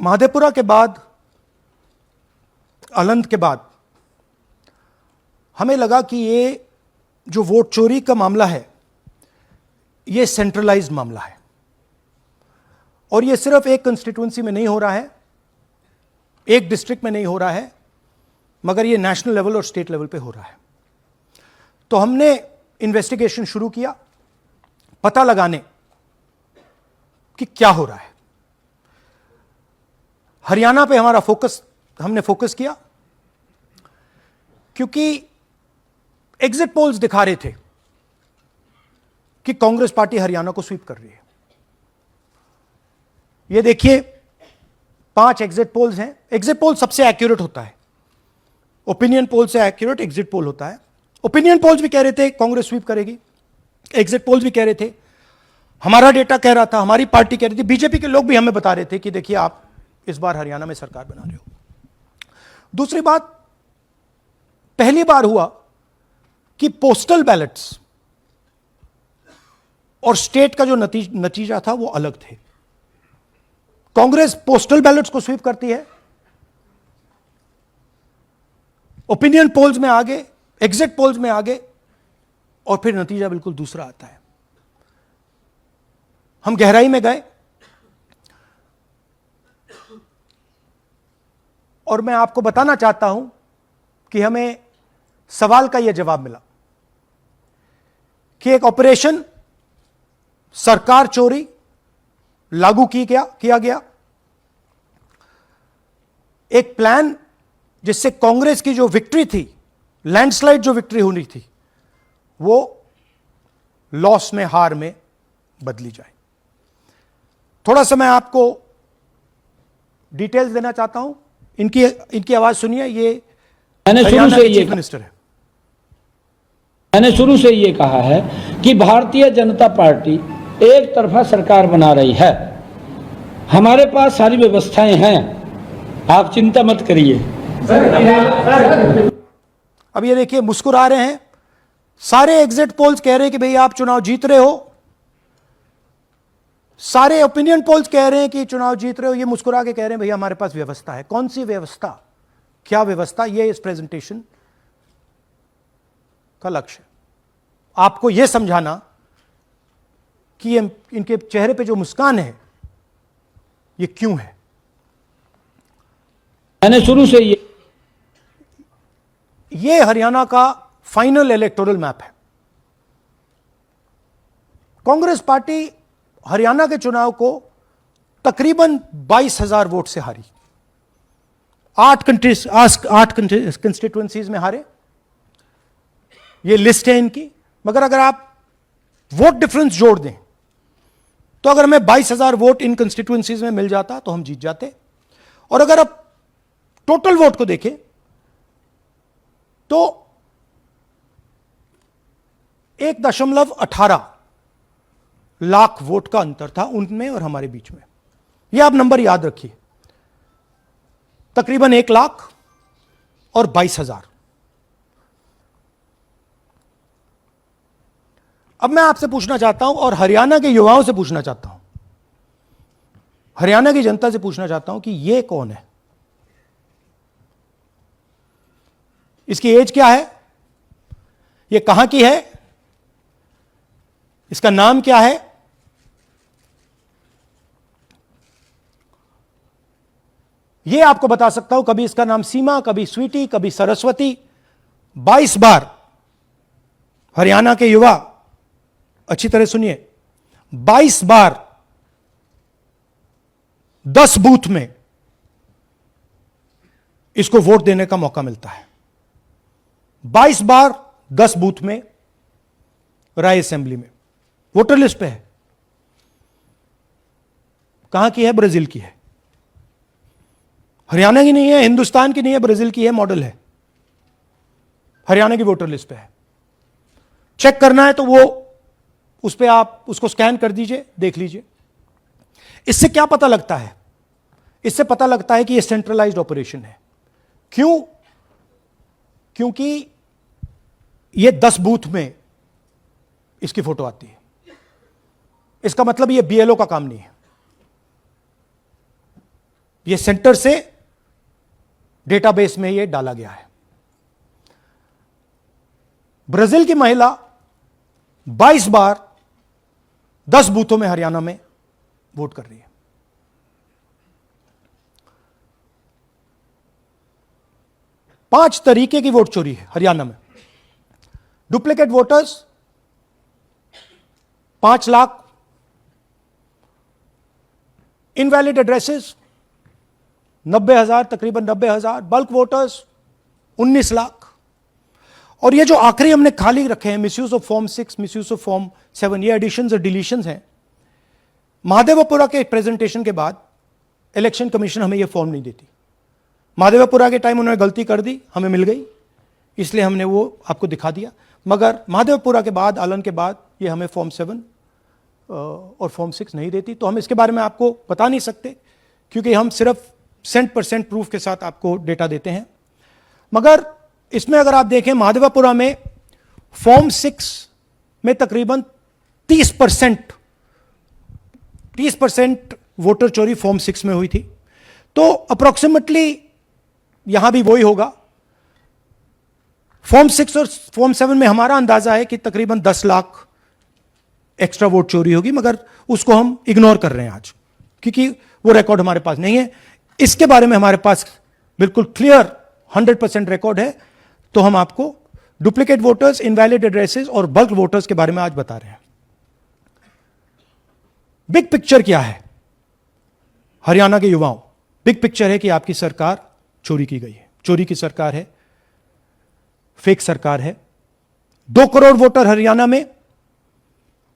महादेपुरा के बाद, अलंद के बाद हमें लगा कि ये जो वोट चोरी का मामला है ये सेंट्रलाइज्ड मामला है और ये सिर्फ एक कंस्टिट्यूएंसी में नहीं हो रहा है, एक डिस्ट्रिक्ट में नहीं हो रहा है, मगर ये नेशनल लेवल और स्टेट लेवल पे हो रहा है। तो हमने इन्वेस्टिगेशन शुरू किया पता लगाने कि क्या हो रहा है। हरियाणा पे हमने फोकस किया क्योंकि एग्जिट पोल्स दिखा रहे थे कि कांग्रेस पार्टी हरियाणा को स्वीप कर रही है। ये देखिए 5 एग्जिट पोल्स हैं। एग्जिट पोल सबसे एक्यूरेट होता है, ओपिनियन पोल से एक्यूरेट एग्जिट पोल होता है। ओपिनियन पोल्स भी कह रहे थे कांग्रेस स्वीप करेगी, एग्जिट पोल्स भी कह रहे थे, हमारा डेटा कह रहा था, हमारी पार्टी कह रही थी, बीजेपी के लोग भी हमें बता रहे थे कि देखिए आप इस बार हरियाणा में सरकार बना रहे हो। दूसरी बात, पहली बार हुआ कि पोस्टल बैलेट्स और स्टेट का जो नतीजा था वो अलग थे। कांग्रेस पोस्टल बैलेट्स को स्वीप करती है, ओपिनियन पोल्स में आगे, एग्जिट पोल्स में आगे, और फिर नतीजा बिल्कुल दूसरा आता है। हम गहराई में गए और मैं आपको बताना चाहता हूं कि हमें सवाल का यह जवाब मिला कि एक ऑपरेशन सरकार चोरी लागू किया गया, एक प्लान जिससे कांग्रेस की जो विक्ट्री थी, लैंडस्लाइड जो विक्ट्री होनी थी, वो लॉस में, हार में बदली जाए। थोड़ा सा मैं आपको डिटेल्स देना चाहता हूं। इनकी आवाज सुनिए। ये हरियाणा के चीफ मिनिस्टर है। मैंने शुरू से ये कहा है कि भारतीय जनता पार्टी एक तरफा सरकार बना रही है। हमारे पास सारी व्यवस्थाएं हैं, आप चिंता मत करिए। अब ये देखिए मुस्कुरा रहे हैं। सारे एग्जिट पोल्स कह रहे हैं कि भाई आप चुनाव जीत रहे हो, सारे ओपिनियन पोल्स कह रहे हैं कि चुनाव जीत रहे हो। ये मुस्कुरा के कह रहे हैं भैया हमारे पास व्यवस्था है। कौन सी व्यवस्था, क्या व्यवस्था, ये इस प्रेजेंटेशन का लक्ष्य है। आपको यह समझाना कि इनके चेहरे पे जो मुस्कान है ये क्यों है। मैंने शुरू से ये हरियाणा का फाइनल इलेक्टोरल मैप है। कांग्रेस पार्टी हरियाणा के चुनाव को तकरीबन 22,000 वोट से हारी। 8 कंस्टिट्यूएंसीज में हारे। ये लिस्ट है इनकी। मगर अगर आप वोट डिफरेंस जोड़ दें तो अगर हमें 22,000 वोट इन कंस्टिट्यूएंसीज में मिल जाता तो हम जीत जाते। और अगर आप टोटल वोट को देखें तो 1.18 लाख वोट का अंतर था उनमें और हमारे बीच में। यह आप नंबर याद रखिए, तकरीबन 1 लाख और 22,000। अब मैं आपसे पूछना चाहता हूं और हरियाणा के युवाओं से पूछना चाहता हूं, हरियाणा की जनता से पूछना चाहता हूं कि यह कौन है, इसकी एज क्या है, यह कहां की है, इसका नाम क्या है। यह आपको बता सकता हूं, कभी इसका नाम सीमा, कभी स्वीटी, कभी सरस्वती। 22 बार हरियाणा के युवा, अच्छी तरह सुनिए, 22 बार 10 बूथ में इसको वोट देने का मौका मिलता है। 22 बार 10 बूथ में राय असेंबली में वोटर लिस्ट पे है। कहां की है? ब्राजील की है। हरियाणा की नहीं है, हिंदुस्तान की नहीं है, ब्राजील की है, मॉडल है। हरियाणा की वोटर लिस्ट पे है। चेक करना है तो वो उस पे आप उसको स्कैन कर दीजिए, देख लीजिए। इससे क्या पता लगता है? इससे पता लगता है कि यह सेंट्रलाइज्ड ऑपरेशन है। क्यों? क्योंकि यह 10 बूथ में इसकी फोटो आती है। इसका मतलब यह बीएलओ का काम नहीं है, ये सेंटर से डेटाबेस में ये डाला गया है। ब्राजील की महिला 22 बार 10 बूथों में हरियाणा में वोट कर रही है। पांच तरीके की वोट चोरी है हरियाणा में। Duplicate voters 5 lakh, invalid addresses 90,000, तकरीबन 90,000, बल्क वोटर्स 19 लाख। और ये जो आखिरी हमने खाली रखे हैं, misuse of form 6, misuse of form 7, ये एडिशंस और डिलीशंस हैं। महादेवपुरा के प्रेजेंटेशन के बाद इलेक्शन कमीशन हमें ये फॉर्म नहीं देती। महादेवपुरा के टाइम उन्होंने गलती कर दी, हमें मिल गई, इसलिए हमने वो आपको दिखा दिया। मगर महादेवपुरा के बाद, आलन के बाद ये हमें फॉर्म 7 और फॉर्म 6 नहीं देती। तो हम इसके बारे में आपको बता नहीं सकते, क्योंकि हम सिर्फ 100% प्रूफ के साथ आपको डेटा देते हैं। मगर इसमें अगर आप देखें, महादेवपुरा में फॉर्म 6 में तकरीबन 30% वोटर चोरी फॉर्म 6 में हुई थी। तो अप्रोक्सीमेटली यहां भी वही होगा। फॉर्म 6 और फॉर्म 7 में हमारा अंदाजा है कि तकरीबन 10 लाख एक्स्ट्रा वोट चोरी होगी, मगर उसको हम इग्नोर कर रहे हैं आज, क्योंकि वो रिकॉर्ड हमारे पास नहीं है। इसके बारे में हमारे पास बिल्कुल क्लियर 100% रिकॉर्ड है। तो हम आपको डुप्लीकेट वोटर्स, इनवैलिड एड्रेसेस और बल्क वोटर्स के बारे में आज बता रहे हैं। बिग पिक्चर क्या है हरियाणा के युवाओं? बिग पिक्चर है कि आपकी सरकार चोरी की गई है, चोरी की सरकार है, फेक सरकार है। 2 करोड़ वोटर हरियाणा में,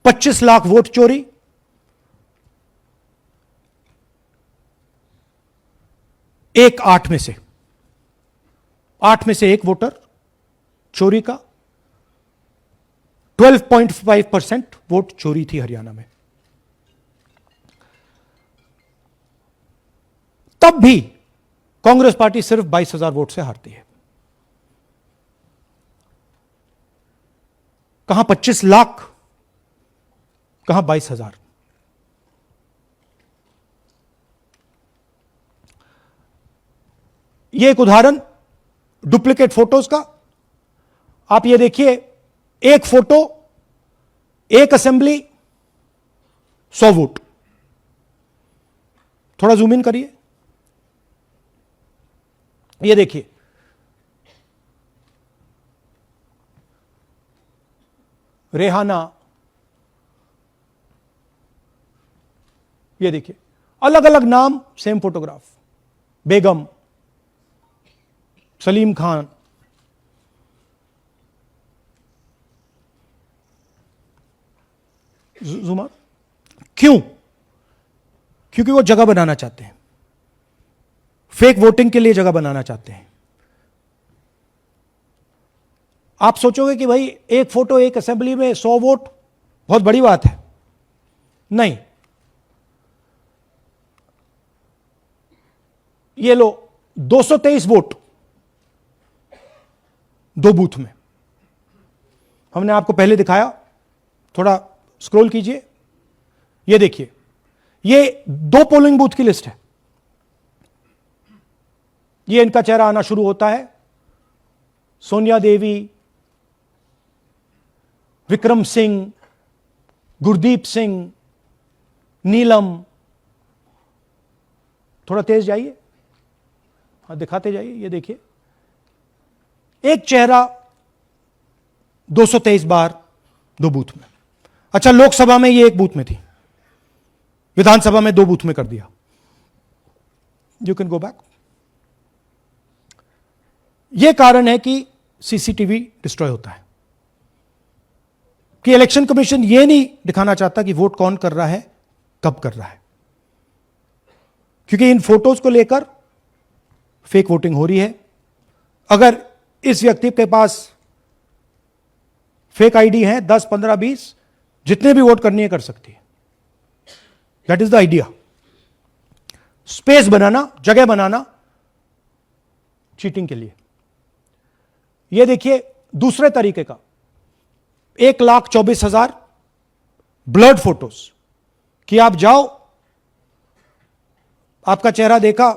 25 लाख वोट चोरी। एक 8 में से 1 वोटर चोरी का। 12.5% वोट चोरी थी हरियाणा में। तब भी कांग्रेस पार्टी सिर्फ 22,000 वोट से हारती है। कहां 25 लाख, कहां 22,000। यह एक उदाहरण डुप्लीकेट फोटोज का। आप ये देखिए, एक फोटो, एक असेंबली, 100 वोट। थोड़ा जूम इन करिए, ये देखिए, रेहाना, ये देखिए, अलग अलग नाम, सेम फोटोग्राफ। बेगम, सलीम खान, जुमा। क्यों? क्योंकि वो जगह बनाना चाहते हैं, फेक वोटिंग के लिए जगह बनाना चाहते हैं। आप सोचोगे कि भाई एक फोटो, एक असेंबली में 100 वोट बहुत बड़ी बात है। नहीं, ये लो 223 वोट 2 बूथ में। हमने आपको पहले दिखाया, थोड़ा स्क्रॉल कीजिए, ये देखिए, ये 2 पोलिंग बूथ की लिस्ट है। ये इनका चेहरा आना शुरू होता है। सोनिया देवी, विक्रम सिंह, गुरदीप सिंह, नीलम। थोड़ा तेज जाइए, हाँ दिखाते जाइए, ये देखिए, एक चेहरा 223 बार 2 बूथ में। अच्छा, लोकसभा में ये 1 बूथ में थी, विधानसभा में 2 बूथ में कर दिया। You can go back. यह कारण है कि सीसीटीवी डिस्ट्रॉय होता है, कि इलेक्शन कमीशन यह नहीं दिखाना चाहता कि वोट कौन कर रहा है, कब कर रहा है, क्योंकि इन फोटोज को लेकर फेक वोटिंग हो रही है। अगर इस व्यक्ति के पास फेक आईडी है, 10, 15, 20, जितने भी वोट करनी है कर सकती है। That is the idea. Space बनाना, जगह बनाना चीटिंग के लिए। यह देखिए दूसरे तरीके का, 1,24,000 ब्लर्ड फोटोज, कि आप जाओ, आपका चेहरा देखा,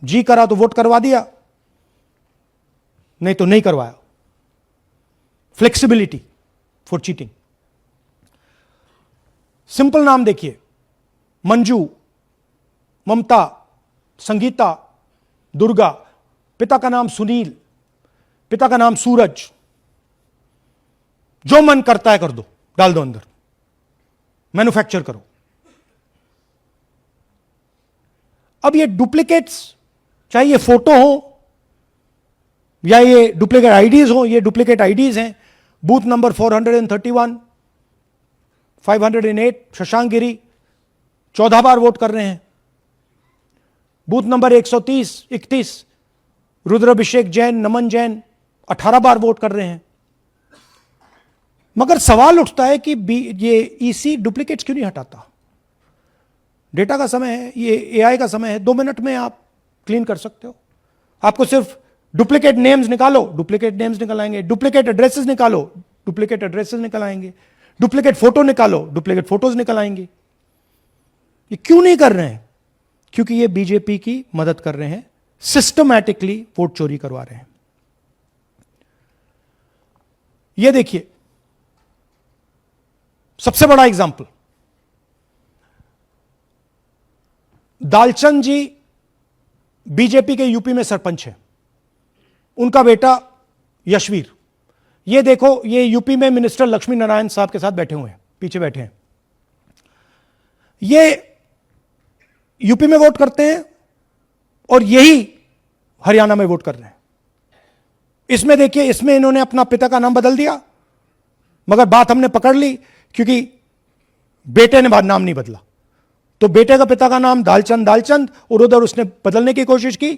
जी करा तो वोट करवा दिया, नहीं तो नहीं करवाया। Flexibility for cheating. सिंपल नाम देखिए, मंजू, ममता, संगीता, दुर्गा, पिता का नाम सुनील, पिता का नाम सूरज। जो मन करता है कर दो, डाल दो अंदर, मैन्युफैक्चर करो। अब ये डुप्लीकेट्स, चाहे ये फोटो हो या ये डुप्लीकेट आईडीज हो, ये डुप्लीकेट आईडीज हैं। बूथ नंबर 431, 508 शशांक गिरी 14 बार वोट कर रहे हैं। बूथ नंबर 130, 31 रुद्राभिषेक जैन, नमन जैन 18 बार वोट कर रहे हैं। मगर सवाल उठता है कि ये ईसी डुप्लीकेट्स क्यों नहीं हटाता? डेटा का समय है, ये एआई का समय है, 2 मिनट में आप क्लीन कर सकते हो। आपको सिर्फ डुप्लीकेट नेम्स निकालो, डुप्लीकेट नेम्स निकल आएंगे। डुप्लीकेट एड्रेसेस निकालो, डुप्लीकेट एड्रेसेस निकल आएंगे। डुप्लीकेट फोटो निकालो, डुप्लीकेट फोटोज निकल आएंगे। ये क्यों नहीं कर रहे हैं? क्योंकि ये बीजेपी की मदद कर रहे हैं, सिस्टमैटिकली वोट चोरी करवा रहे हैं। ये देखिए सबसे बड़ा एग्जाम्पल, दालचंद जी बीजेपी के यूपी में सरपंच है, उनका बेटा यशवीर। ये देखो, ये यूपी में मिनिस्टर लक्ष्मी नारायण साहब के साथ बैठे हुए हैं, पीछे बैठे हैं। ये यूपी में वोट करते हैं और यही हरियाणा में वोट कर रहे हैं। इसमें देखिए, इसमें इन्होंने अपना पिता का नाम बदल दिया, मगर बात हमने पकड़ ली क्योंकि बेटे ने बाद नाम नहीं बदला। तो बेटे का पिता का नाम दालचंद दालचंद, और उधर उसने बदलने की कोशिश की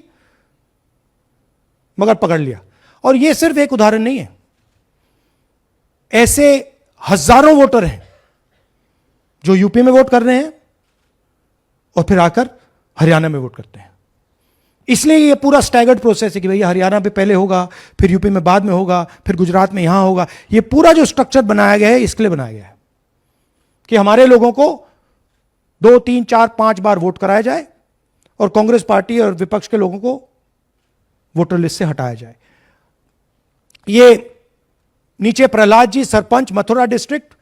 मगर पकड़ लिया। और यह सिर्फ एक उदाहरण नहीं है, ऐसे हजारों वोटर हैं जो यूपी में वोट कर रहे हैं और फिर आकर हरियाणा में वोट करते हैं। इसलिए ये पूरा स्टैगर्ड प्रोसेस है कि भैया हरियाणा पे पहले होगा, फिर यूपी में बाद में होगा, फिर गुजरात में यहां होगा। ये पूरा जो स्ट्रक्चर बनाया गया है इसके लिए बनाया गया है कि हमारे लोगों को 2, 3, 4, 5 बार वोट कराया जाए और कांग्रेस पार्टी और विपक्ष के लोगों को वोटर लिस्ट से हटाया जाए। ये नीचे प्रहलाद जी, सरपंच मथुरा डिस्ट्रिक्ट,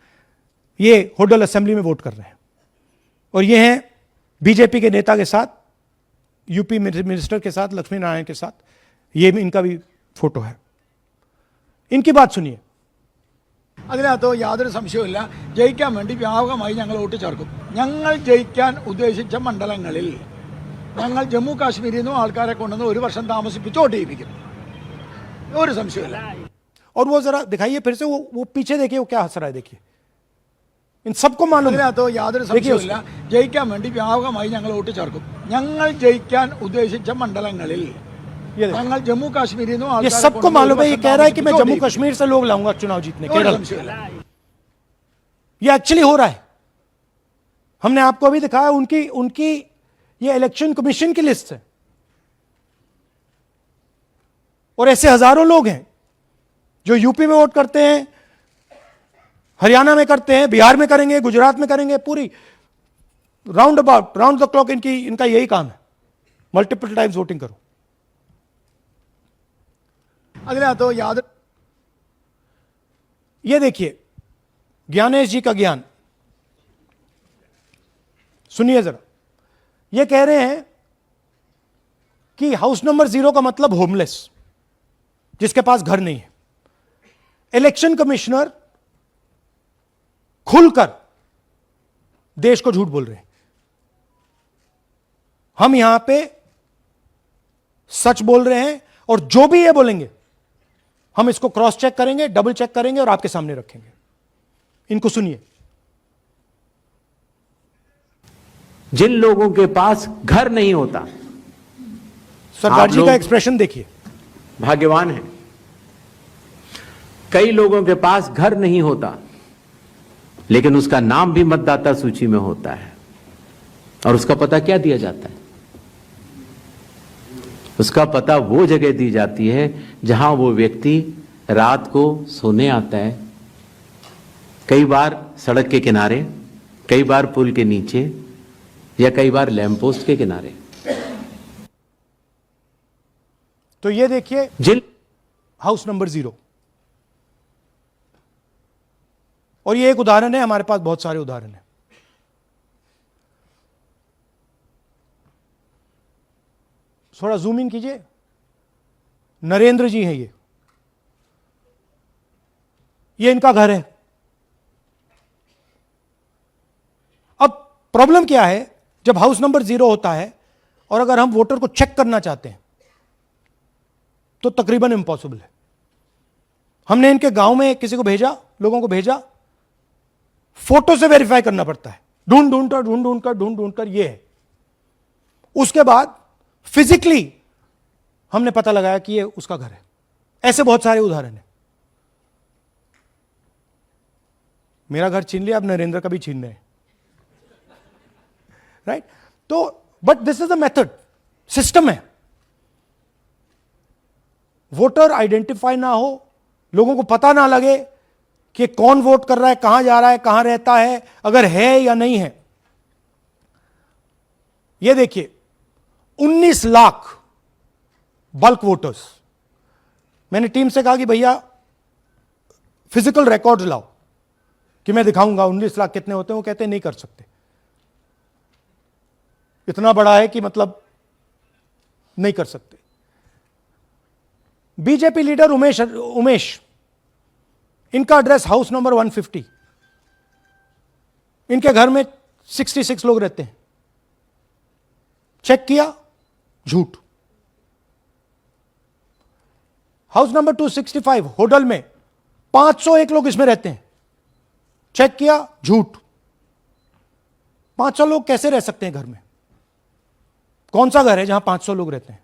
ये होडल असेंबली में वोट कर रहे हैं। और ये हैं बीजेपी के नेता के साथ, यूपी मिनिस्टर के साथ, लक्ष्मी नारायण के साथ। ये भी इनका भी फोटो है। इनकी बात सुनिए। അതിനകത്ത് യാതൊരു സംശയവുമില്ല, ജയിക്കാൻ വേണ്ടി വ്യാപകമായി ഞങ്ങൾ വോട്ട് ചേർക്കും. ഞങ്ങൾ ജയിക്കാൻ ഉദ്ദേശിച്ച മണ്ഡലങ്ങളിൽ ഞങ്ങൾ ജമ്മു കാശ്മീരിൽ നിന്നും ആൾക്കാരെ കൊണ്ടുവന്ന് 1 വർഷം താമസിപ്പിച്ച് വോട്ട് ചെയ്യിപ്പിക്കും. ഒരു സംശയമില്ല. और वो जरा दिखाइए फिर से, वो पीछे देखिए, वो क्या हंस रहा है देखिए। इन सबको मालूम है। അതിനകത്ത് യാതൊരു സംശയവുമില്ല, ജയിക്കാൻ വേണ്ടി വ്യാപകമായി ഞങ്ങൾ വോട്ട് ചേർക്കും. ഞങ്ങൾ ജയിക്കാൻ ഉദ്ദേശിച്ച മണ്ഡലങ്ങളിൽ ഞങ്ങൾ ജമ്മു കാശ്മീരിൽ നിന്നും ये सबको मालूम है। ये कह रहा है कि मैं जम्मू कश्मीर से लोग लाऊंगा चुनाव जीतने, केरल। ये एक्चुअली हो रहा है। हमने आपको अभी दिखाया, उनकी ये इलेक्शन कमीशन की लिस्ट है। और ऐसे हजारों लोग हैं जो यूपी में वोट करते हैं, हरियाणा में करते हैं, बिहार में करेंगे, गुजरात में करेंगे। पूरी round about, round the clock इनका यही काम है, मल्टीपल टाइम्स वोटिंग करो। അതിനകത്ത് യാതൊരു ये देखिए ज्ञानेश जी का ज्ञान सुनिए जरा। ये कह रहे हैं कि हाउस नंबर 0 का मतलब होमलेस, जिसके पास घर नहीं है। इलेक्शन कमिश्नर खुलकर देश को झूठ बोल रहे हैं। हम यहां पे सच बोल रहे हैं और जो भी ये बोलेंगे हम इसको क्रॉस चेक करेंगे, डबल चेक करेंगे और आपके सामने रखेंगे। इनको सुनिए। जिन लोगों के पास घर नहीं होता, सरदार जी का एक्सप्रेशन देखिए, भाग्यवान है। कई लोगों के पास घर नहीं होता लेकिन उसका नाम भी मतदाता सूची में होता है। और उसका पता क्या दिया जाता है? उसका पता वो जगह दी जाती है जहां वो व्यक्ति रात को सोने आता है, कई बार सड़क के किनारे, कई बार पुल के नीचे, या कई बार लैंप पोस्ट के किनारे। तो ये देखिए जिन हाउस नंबर 0, और ये एक उदाहरण है, हमारे पास बहुत सारे उदाहरण हैं। थोड़ा जूम इन कीजिए। नरेंद्र जी हैं ये इनका घर है। अब प्रॉब्लम क्या है, जब हाउस नंबर 0 होता है और अगर हम वोटर को चेक करना चाहते हैं तो तकरीबन इंपॉसिबल है। हमने इनके गांव में किसी को भेजा, लोगों को भेजा, फोटो से वेरीफाई करना पड़ता है, ढूंढ ढूंढ कर ये है। उसके बाद फिजिकली हमने पता लगाया कि ये उसका घर है। ऐसे बहुत सारे उदाहरण हैं। मेरा घर छीन लिया, अब नरेंद्र का भी छीन रहे हैं, राइट? तो but this is a method, system है। वोटर आइडेंटिफाई ना हो, लोगों को पता ना लगे कि कौन वोट कर रहा है, कहां जा रहा है, कहां रहता है, अगर है या नहीं है। यह देखिए 19 लाख बल्क वोटर्स। मैंने टीम से कहा कि भैया फिजिकल रिकॉर्ड्स लाओ कि मैं दिखाऊंगा 19 लाख कितने होते हैं। वो कहते हैं नहीं कर सकते, इतना बड़ा है कि मतलब नहीं कर सकते। बीजेपी लीडर उमेश, इनका एड्रेस हाउस नंबर 150। इनके घर में 66 लोग रहते हैं। चेक किया, झूठ। हाउस नंबर 265 होडल में 501 लोग इसमें रहते हैं। चेक किया, झूठ। 500 लोग कैसे रह सकते हैं घर में? कौन सा घर है जहां 500 लोग रहते हैं?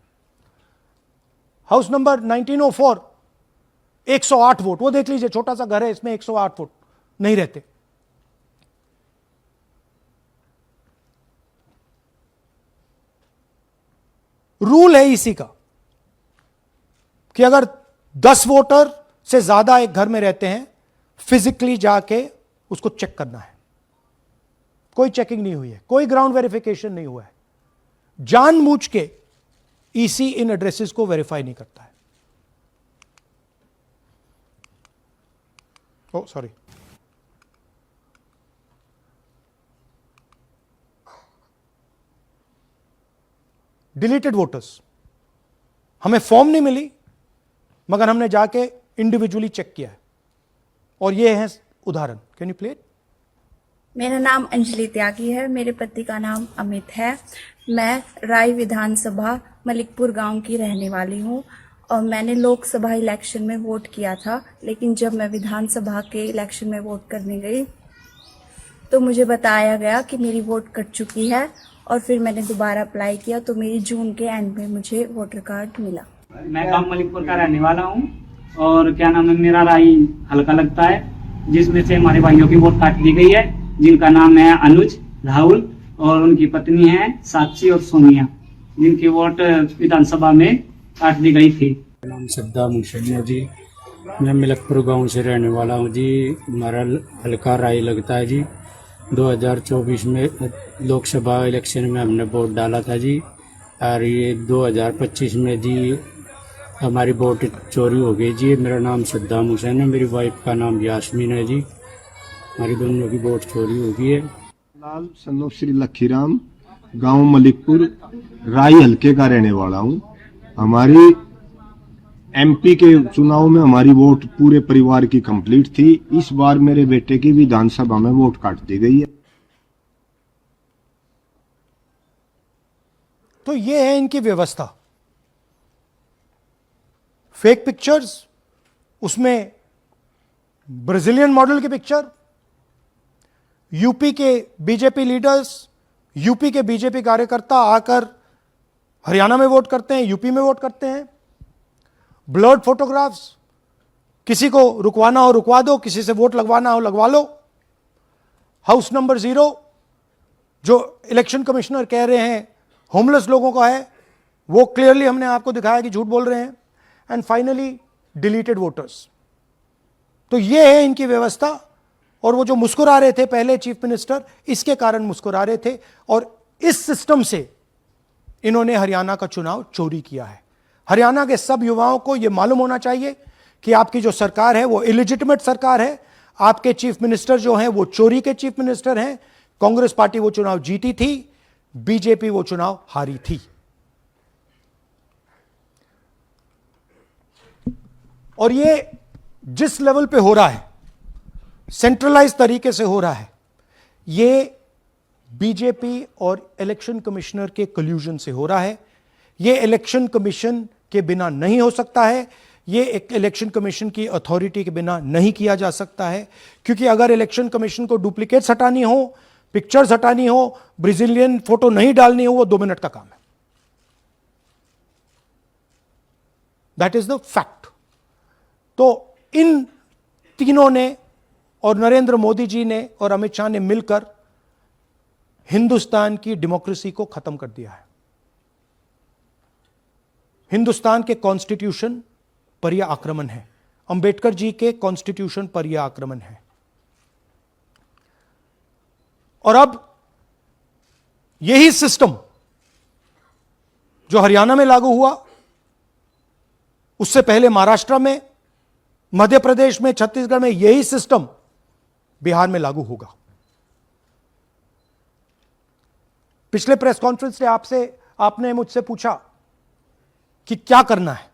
हाउस नंबर 1904 108 वोट, वो देख लीजिए, छोटा सा घर है, इसमें 108 वोट नहीं रहते। रूल है इसी का कि अगर 10 वोटर से ज्यादा एक घर में रहते हैं, फिजिकली जाके उसको चेक करना है। कोई चेकिंग नहीं हुई है, कोई ग्राउंड वेरिफिकेशन नहीं हुआ है। जानबूझ के ईसी इन एड्रेसेस को वेरीफाई नहीं करता है। ओ सॉरी, डिलीटेड वोटर्स, हमें फॉर्म नहीं मिली मगर हमने जाके इंडिविजुअली चेक किया है, और ये है उदाहरण। Can you play it? मेरा नाम अंजलि त्यागी है, मेरे पति का नाम अमित है। मैं राय विधानसभा मलिकपुर गांव की रहने वाली हूं और मैंने लोकसभा इलेक्शन में वोट किया था, लेकिन जब मैं विधानसभा के इलेक्शन में वोट करने गई तो मुझे बताया गया कि मेरी वोट कट चुकी है, और फिर मैंने दोबारा अप्लाई किया तो मेरी जून के एंड में मुझे वोटर कार्ड मिला। मैं गांव मलिकपुर का रहने वाला हूं और क्या नाम है, मेरा राय हल्का लगता है, जिसमें से हमारे भाइयों की वोट काट दी गई है, जिनका नाम है अनुज, राहुल और उनकी पत्नी है साक्षी और सोनिया, जिनकी वोट विधानसभा में काट दी गई थी। नाम सद्दाम हुसैन है जी, मैं मलिकपुर गांव से रहने वाला हूं जी। हमारा हल्का राय लगता है जी। 2024 में लोकसभा इलेक्शन में हमने वोट डाला था जी, और ये 2025 में जी हमारी वोट चोरी हो गई जी। मेरा नाम सद्दाम हुसैन है, मेरी वाइफ का नाम यास्मीन है जी। हमारी दोनों की वोट चोरी हो गई है। लाल सन्नो श्री लखीराम, गांव मलिकपुर, राय हल्के का रहने वाला हूं। हमारी एमपी के चुनाव में हमारी वोट पूरे परिवार की कंप्लीट थी। इस बार मेरे बेटे की विधानसभा में वोट काट दी गई है। तो ये है इनकी व्यवस्था। फेक पिक्चर्स, उसमें ब्राजीलियन मॉडल की पिक्चर, यूपी के बीजेपी लीडर्स, यूपी के बीजेपी कार्यकर्ता आकर हरियाणा में वोट करते हैं, यूपी में वोट करते हैं। ब्लर्ड फोटोग्राफ्स, किसी को रुकवाना हो रुकवा दो, किसी से वोट लगवाना हो लगवा लो। हाउस नंबर 0 जो इलेक्शन कमिश्नर कह रहे हैं होमलेस लोगों का है, वो क्लियरली हमने आपको दिखाया कि झूठ बोल रहे हैं। And finally deleted voters. तो ये है इनकी व्यवस्था। और वो जो मुस्कुरा रहे थे पहले चीफ मिनिस्टर, इसके कारण मुस्कुरा रहे थे, और इस सिस्टम से इन्होंने हरियाणा का चुनाव चोरी किया है। हरियाणा के सब युवाओं को यह मालूम होना चाहिए कि आपकी जो सरकार है वो इलिजिटिमेट सरकार है। आपके चीफ मिनिस्टर जो हैं वो चोरी के चीफ मिनिस्टर हैं। कांग्रेस पार्टी वो चुनाव जीती थी, बीजेपी वो चुनाव हारी थी। और ये जिस लेवल पे हो रहा है, सेंट्रलाइज तरीके से हो रहा है, ये बीजेपी और इलेक्शन कमिश्नर के कल्यूजन से हो रहा है। ये इलेक्शन कमीशन के बिना नहीं हो सकता है। ये एक इलेक्शन कमीशन की अथॉरिटी के बिना नहीं किया जा सकता है, क्योंकि अगर इलेक्शन कमीशन को डुप्लीकेट्स हटानी हो, पिक्चर्स हटानी हो, ब्राजीलियन फोटो नहीं डालनी हो, वो 2 मिनट का काम है। That is the fact. तो इन तीनों ने और नरेंद्र मोदी जी ने और अमित शाह ने मिलकर हिंदुस्तान की डेमोक्रेसी को खत्म कर दिया है। हिंदुस्तान के कॉन्स्टिट्यूशन पर यह आक्रमण है, अंबेडकर जी के कॉन्स्टिट्यूशन पर यह आक्रमण है। और अब यही सिस्टम जो हरियाणा में लागू हुआ, उससे पहले महाराष्ट्र में, मध्य प्रदेश में, छत्तीसगढ़ में, यही सिस्टम बिहार में लागू होगा। पिछले प्रेस कॉन्फ्रेंस में आपने मुझसे पूछा कि क्या करना है।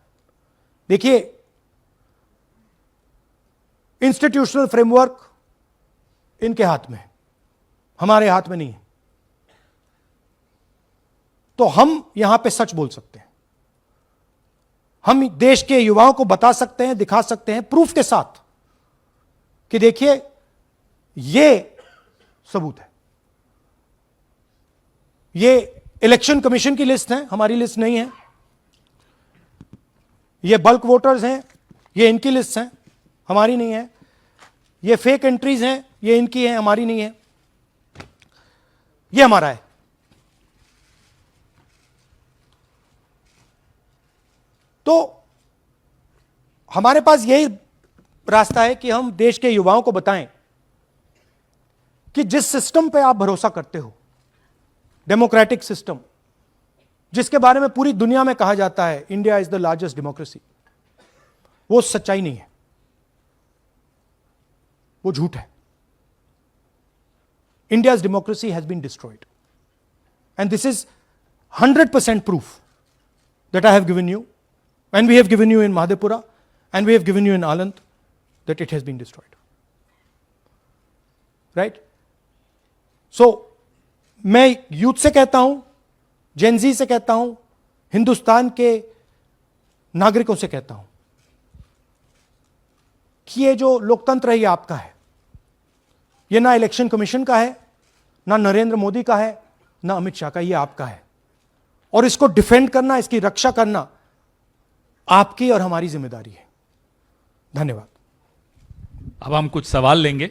देखिए, इंस्टीट्यूशनल फ्रेमवर्क इनके हाथ में है, हमारे हाथ में नहीं है। तो हम यहां पे सच बोल सकते हैं, हम देश के युवाओं को बता सकते हैं, दिखा सकते हैं प्रूफ के साथ कि देखिए ये सबूत है। ये इलेक्शन कमीशन की लिस्ट है, हमारी लिस्ट नहीं है। ये बल्क वोटर्स हैं, ये इनकी लिस्ट है, हमारी नहीं है। ये फेक एंट्रीज हैं, ये इनकी है, हमारी नहीं है। ये हमारा है। तो हमारे पास यही रास्ता है कि हम देश के युवाओं को बताएं कि जिस सिस्टम पे आप भरोसा करते हो, डेमोक्रेटिक सिस्टम, जिसके बारे में पूरी दुनिया में कहा जाता है India is the largest democracy, वो सच्चाई नहीं है, वो झूठ है। India's democracy has been destroyed. And this is 100% proof that I have given you, and we have given you in Madhepura, and we have given you in Aland, that it has been destroyed. Right? So, मैं youth से कहता हूं, Gen Z से कहता हूं, हिंदुस्तान के नागरिकों से कहता हूं कि ये जो लोकतंत्र है ये आपका है। ये ना इलेक्शन कमीशन का है, ना नरेंद्र मोदी का है, ना अमित शाह का, ये आपका है। और इसको डिफेंड करना, इसकी रक्षा करना आपकी और हमारी जिम्मेदारी है। धन्यवाद। अब हम कुछ सवाल लेंगे।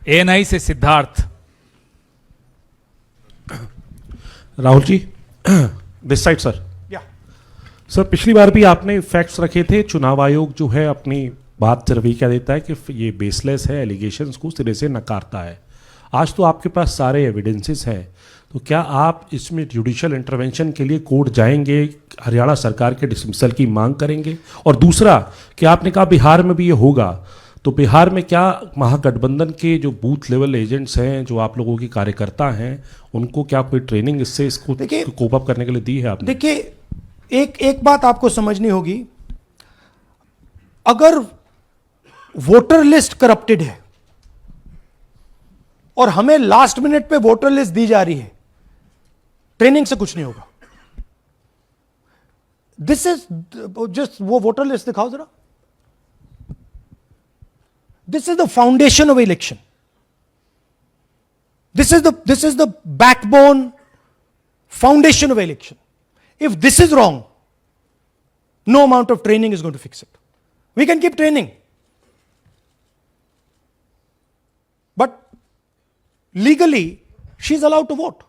एएनआई से Siddharth. Rahul ji, this side sir. या सर, पिछली बार भी आपने फैक्ट्स रखे थे। चुनाव आयोग जो है अपनी बात रवि क्या देता है कि ये बेसलेस है, एलिगेशंस को सिरे से नकारता है। आज तो आपके पास सारे एविडेंसेस हैं, तो क्या आप इसमें जुडिशियल इंटरवेंशन के लिए कोर्ट जाएंगे, हरियाणा सरकार के डिसमिसल की मांग करेंगे? और दूसरा कि आपने कहा बिहार में भी ये होगा, तो बिहार में क्या महागठबंधन के जो बूथ लेवल एजेंट्स हैं, जो आप लोगों के कार्यकर्ता हैं, उनको क्या कोई ट्रेनिंग इससे इसको कोप अप करने के लिए दी है आपने? देखिए, एक बात आपको समझनी होगी, अगर वोटर लिस्ट करप्टेड है और हमें लास्ट मिनट पे वोटर लिस्ट दी जा रही है, ट्रेनिंग से कुछ नहीं होगा। दिस इज जस्ट, वो वोटर लिस्ट दिखाओ जरा। This is the foundation of election. This is the backbone foundation of election. If this is wrong, no amount of training is going to fix it. We can keep training, but legally she is allowed to vote.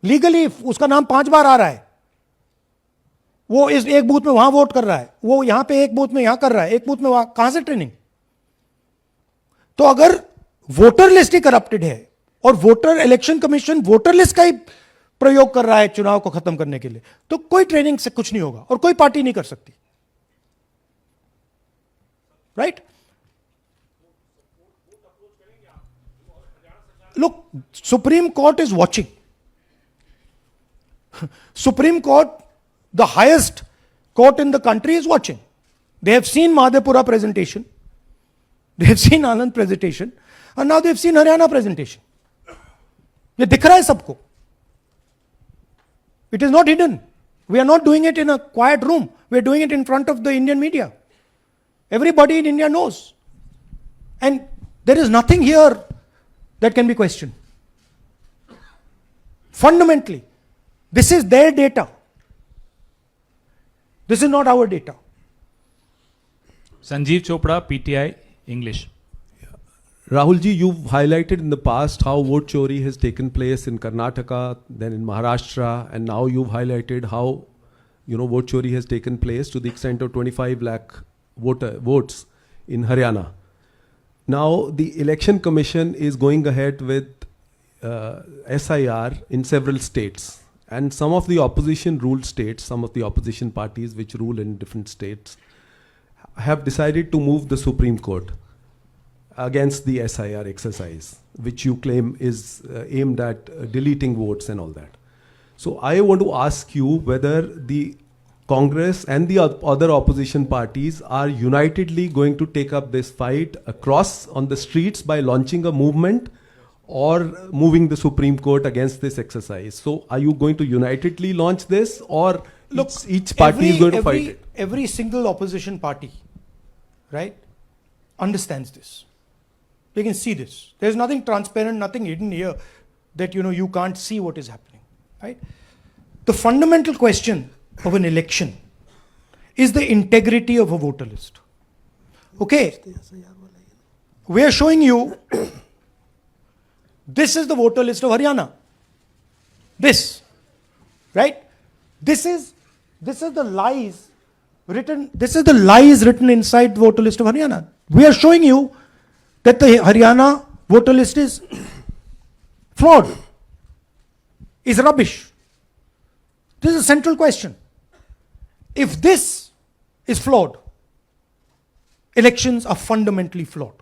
Legally उसका नाम 5 बार आ रहा है, वो इस एक booth में वहां vote कर रहा है, वो यहां पे एक बूथ में यहां कर रहा है, एक बूथ में वहां, कहां से ट्रेनिंग? तो अगर वोटर लिस्ट ही करप्टेड है और voter election commission voter list का ही प्रयोग कर रहा है चुनाव को खत्म करने के लिए, तो कोई ट्रेनिंग से कुछ नहीं होगा और कोई पार्टी नहीं कर सकती, right? Look, Supreme Court is watching. Supreme Court, the highest court in the country, is watching. They have seen Madhepura presentation, they have seen Anand presentation, and now they have seen Haryana presentation. ये दिख रहा है सबको. It is not hidden. We are not doing it in a quiet room. We are doing it in front of the Indian media. Everybody in India knows. And there is nothing here that can be questioned. Fundamentally, this is their data. This is not our data. Sanjeev Chopra, PTI, English. Rahul ji, you've highlighted in the past how vote chori has taken place in Karnataka, then in Maharashtra, and now you've highlighted how, vote chori has taken place to the extent of 25 lakh votes in Haryana. Now, the Election Commission is going ahead with SIR in several states. And some of the opposition ruled states, some of the opposition parties which rule in different states, have decided to move the Supreme Court against the SIR exercise, which you claim is aimed at deleting votes and all that. So I want to ask you whether the Congress and the other opposition parties are unitedly going to take up this fight across on the streets by launching a movement or moving the Supreme Court against this exercise. So are you going to unitedly launch this, or Look, each party is going to fight it? Every single opposition party, right, understands this. They can see this. There's nothing transparent, nothing hidden here that you can't see what is happening, right? The fundamental question of an election is the integrity of a voter list. Okay, we are showing you this is the voter list of Haryana. This, right? This is the lies written. This is the lies written inside the voter list of Haryana. We are showing you that the Haryana voter list is fraud, is rubbish. This is a central question. If this is flawed, elections are fundamentally flawed.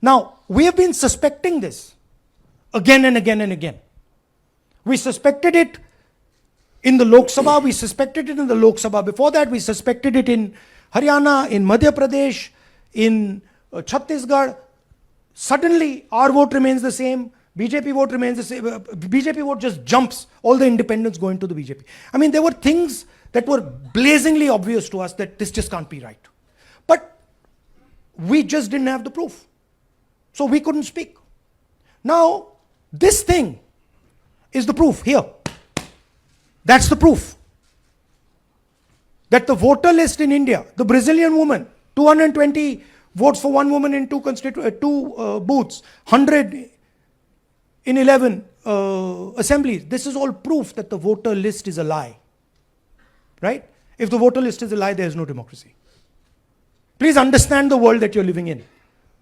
Now, we have been suspecting this again and again and again. We suspected it in the Lok Sabha, we suspected it in the Lok Sabha before that, we suspected it in Haryana, in Madhya Pradesh, in Chhattisgarh. Suddenly, our vote remains the same, BJP vote remains the same, BJP vote just jumps, all the independents go into the BJP. I mean, there were things that were blazingly obvious to us that this just can't be right. But we just didn't have the proof. So we couldn't speak. Now, this thing is the proof here. That's the proof. That the voter list in India, the Brazilian woman, 220 votes for one woman in two booths, 100 in 11 assemblies. This is all proof that the voter list is a lie. Right? If the voter list is a lie, there is no democracy. Please understand the world that you're living in.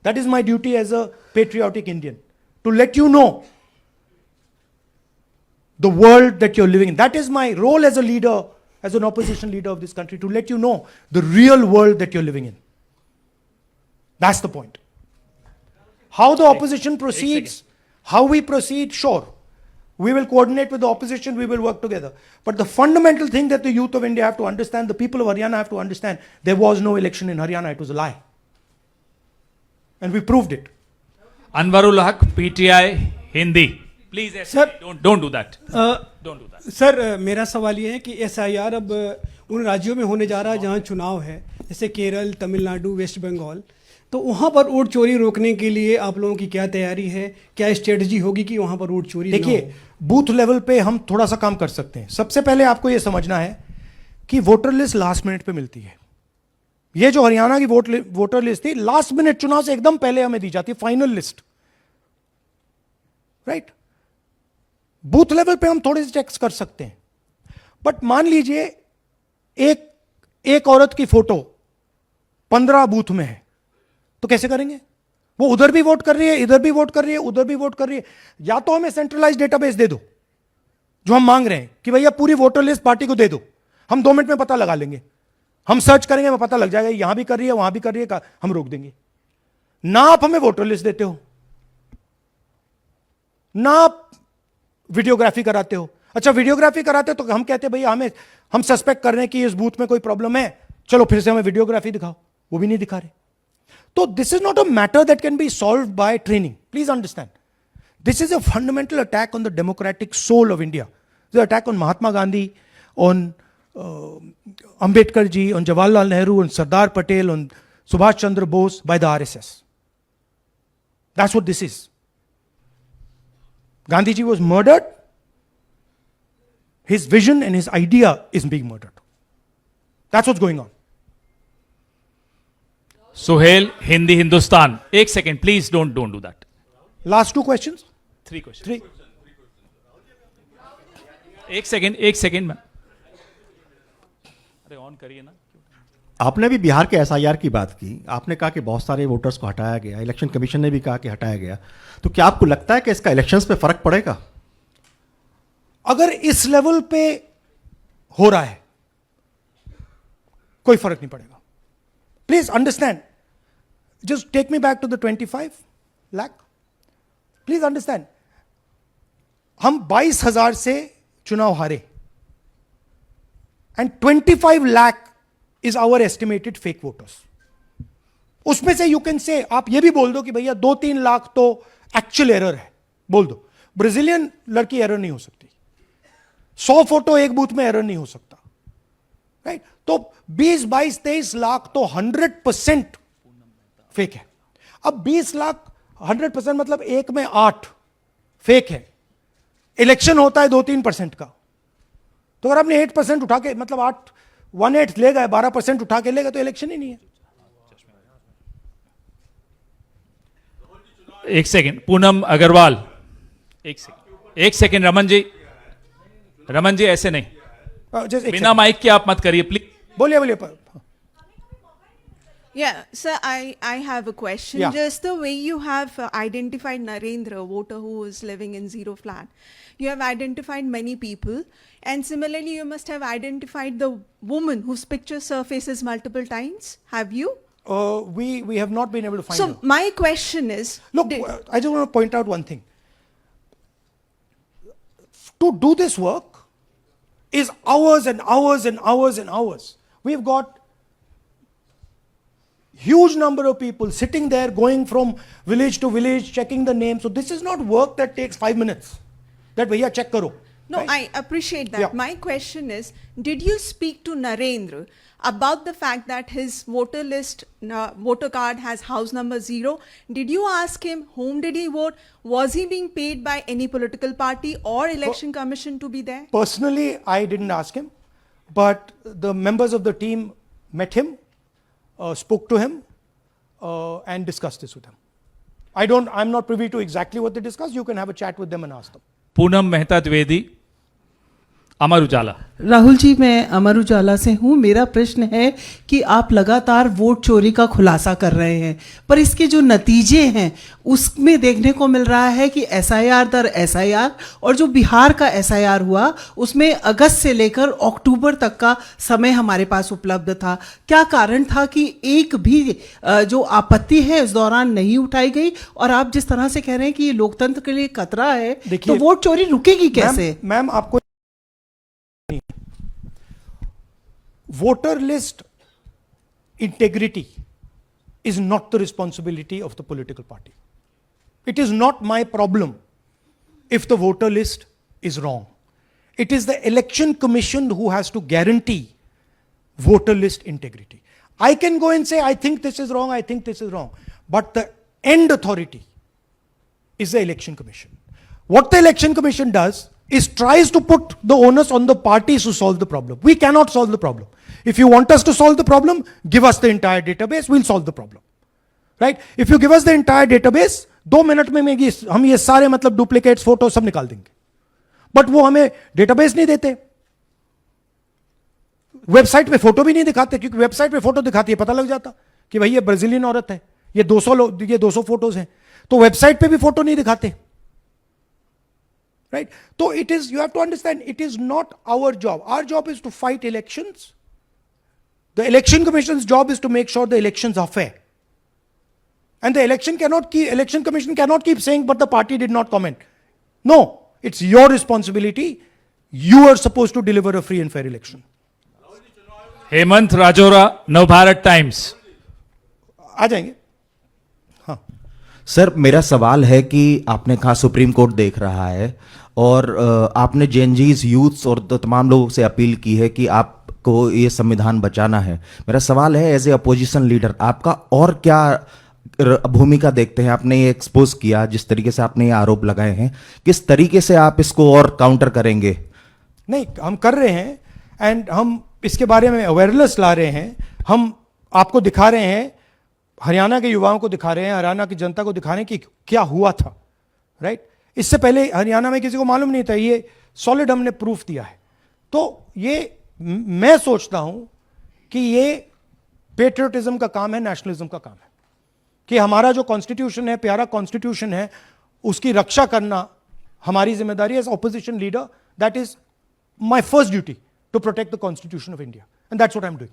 That is my duty as a patriotic Indian, to let you know the world that you're living in. That is my role as a leader, as an opposition leader of this country, to let you know the real world that you're living in. That's the point. How the opposition proceeds, how we proceed, sure. We will coordinate with the opposition, we will work together. But the fundamental thing that the youth of India have to understand, the people of Haryana have to understand, there was no election in Haryana, it was a lie. And we proved it. Anwarul Haq, PTI, Hindi. Please, Sir, don't do that. Don't do that. Sir मेरा सवाल ये है कि SIR अब उन राज्यों में होने जा रहा है जहाँ चुनाव है, जैसे केरल, तमिलनाडु, वेस्ट बंगाल, तो वहाँ पर वोट चोरी रोकने के लिए आप लोगों की क्या तैयारी है, क्या स्ट्रेटजी होगी कि वहाँ पर वोट चोरी? देखिए, बूथ लेवल पे हम थोड़ा सा काम कर सकते हैं. सबसे पहले आपको ये समझना है कि वोटर लिस्ट लास्ट मिनट पे मिलती है. ये जो हरियाणा की वोटर लिस्ट थी, लास्ट मिनट चुनाव से एकदम पहले हमें दी जाती है final list. Right? Booth level पे हम थोड़े से चेक्स कर सकते हैं. बट मान लीजिए एक औरत की फोटो 15 बूथ में है, तो कैसे करेंगे? वो उधर भी वोट कर रही है, इधर भी वोट कर रही है, उधर भी वोट कर रही है. या तो हमें सेंट्रलाइज डेटाबेस दे दो, जो हम मांग रहे हैं कि भैया पूरी वोटर लिस्ट पार्टी को दे दो, हम 2 मिनट में पता लगा लेंगे, हम सर्च करेंगे, हमें पता लग जाएगा यहां भी कर रही है वहां भी कर रही है, हम रोक देंगे। ना आप हमें वोटर लिस्ट देते हो, ना आप वीडियोग्राफी कराते हो। अच्छा वीडियोग्राफी कराते हो तो हम कहते हैं भैया हम सस्पेक्ट कर रहे हैं कि इस बूथ में कोई प्रॉब्लम है, चलो फिर से हमें वीडियोग्राफी दिखाओ, वो भी नहीं दिखा रहे। तो this is not a matter that can be solve by training, please understand. This is a fundamental attack on the democratic soul of India. It's an attack on Mahatma Gandhi, on Ambedkar ji, on Jawaharlal Nehru, on Sardar Patel, on Subhash Chandra Bose by the RSS. That's what this is. Gandhi ji was murdered. His vision and his idea is being murdered. That's what's going on. Suhel, Hindi Hindustan. एक second please, don't do that. Last 2 questions? 3 questions. 3. एक second में, अरे on करिए ना। आपने भी बिहार के SIR की बात की, आपने कहा कि बहुत सारे वोटर्स को हटाया गया, इलेक्शन कमीशन ने भी कहा कि हटाया गया, तो क्या आपको लगता है कि इसका इलेक्शंस पे फर्क पड़ेगा? अगर इस लेवल पे हो रहा है कोई फर्क नहीं पड़ेगा। Please understand, just take me back to the 25 lakh. Please understand, हम 22,000 से चुनाव हारे and 25 lakh is our estimated fake voters. उसमें से यू कैन से, आप ये भी बोल दो कि भैया 2-3 लाख तो एक्चुअल एरर है, बोल दो। ब्राजीलियन लड़की एरर नहीं हो सकती, 100 फोटो एक बूथ में एरर नहीं हो सकता, राइट? तो 20, 22, 23 लाख तो 100% फेक है। अब 20 लाख 100% मतलब 1 में 8 फेक है। इलेक्शन होता है 2-3% का, तो अगर आपने 8% उठा के, मतलब 18 ले गए, 12% उठा के ले गए, तो इलेक्शन ही नहीं है। एक सेकेंड, पूनम अग्रवाल, एक सेकेंड रमन जी ऐसे नहीं, बिना माइक के आप मत करिए प्लीज। बोलिए। Yeah, sir, I have a question. Yeah. Just the way you have identified Narendra, voter who is living in zero flat, you have identified many people, and similarly you must have identified the woman whose picture surfaces multiple times. Have you? We have not been able to find So her. my question is, Look, I just want to point out one thing. To do this work is hours and hours and hours and hours. We've got huge number of people sitting there, going from village to village, checking the names. So this is not work that takes 5 minutes. That bhaiya check karo. no, right? I appreciate that. Yeah. My question is, did you speak to Narendra about the fact that his voter list, voter card has house number 0? Did you ask him whom did he vote? Was he being paid by any political party or election commission to be there? Personally, I didn't ask him, but the members of the team met him, spoke to him, and discussed this with him. I'm not privy to exactly what they discussed. You can have a chat with them and ask them. Poonam Mehta Dwivedi, Amar Ujala. Rahul ji, मैं अमर उजाला से हूँ। मेरा प्रश्न है कि आप लगातार vote चोरी का खुलासा कर रहे हैं, पर इसके जो नतीजे हैं उसमें देखने को मिल रहा है कि एसआईआर दर एसआईआर, और जो बिहार का एसआईआर हुआ उसमें अगस्त से लेकर अक्टूबर तक का समय हमारे पास उपलब्ध था। क्या कारण था कि एक भी जो आपत्ति है इस दौरान नहीं उठाई गई? और आप जिस तरह से कह रहे हैं कि ये लोकतंत्र के लिए खतरा है, तो वोट चोरी रुकेगी कैसे? मैम आपको voter list integrity is not the responsibility of the political party. It is not my problem if the voter list is wrong. It is the election commission who has to guarantee voter list integrity. I can go and say, I think this is wrong, I think this is wrong. But the end authority is the election commission. What the election commission does is tries to put the onus on the parties to solve the problem. We cannot solve the problem. If you want us to solve the problem, give us the entire database, we'll solve the problem. Right? If you give us the entire database, 2 minute में हम ये सारे मतलब duplicates photo सब निकाल देंगे. But वो हमें डेटाबेस नहीं देते, वेबसाइट पे फोटो भी नहीं दिखाते, क्योंकि वेबसाइट पे फोटो दिखाती है पता लग जाता कि भाई ये ब्राजीलियन औरत है, ये 200 फोटोज हैं, तो वेबसाइट पे भी फोटो नहीं दिखाते. right? So it is, you have to understand, it is not our job. Our job is to fight elections. The election commission's job is to make sure the elections are fair. And the election commission cannot keep saying, but the party did not comment. No, it's your responsibility. You are supposed to deliver a free and fair election. Hemant Rajaura, Navbharat Times. आ जाएंगे। हाँ sir, मेरा सवाल है कि आपने कहा supreme court देख रहा है और आपने जेएनजीज यूथ्स और तमाम लोगों से अपील की है कि आपको ये संविधान बचाना है। मेरा सवाल है, एज ए अपोजिशन लीडर आपका और क्या भूमिका देखते हैं? आपने ये एक्सपोज किया, जिस तरीके से आपने ये आरोप लगाए हैं, किस तरीके से आप इसको और काउंटर करेंगे? नहीं, हम कर रहे हैं एंड हम इसके बारे में अवेयरनेस ला रहे हैं। हम आपको दिखा रहे हैं, हरियाणा के युवाओं को दिखा रहे हैं, हरियाणा की जनता को दिखा रहे हैं कि क्या हुआ था, राइट? इससे पहले हरियाणा में किसी को मालूम नहीं था, ये सॉलिड हमने प्रूफ दिया है। तो ये मैं सोचता हूं कि ये पेट्रियटिज्म का काम है, नेशनलिज्म का काम है, कि हमारा जो कॉन्स्टिट्यूशन है, प्यारा कॉन्स्टिट्यूशन है, उसकी रक्षा करना हमारी जिम्मेदारी है as opposition leader. That is my first duty, to protect the Constitution of India. And that's what I'm doing.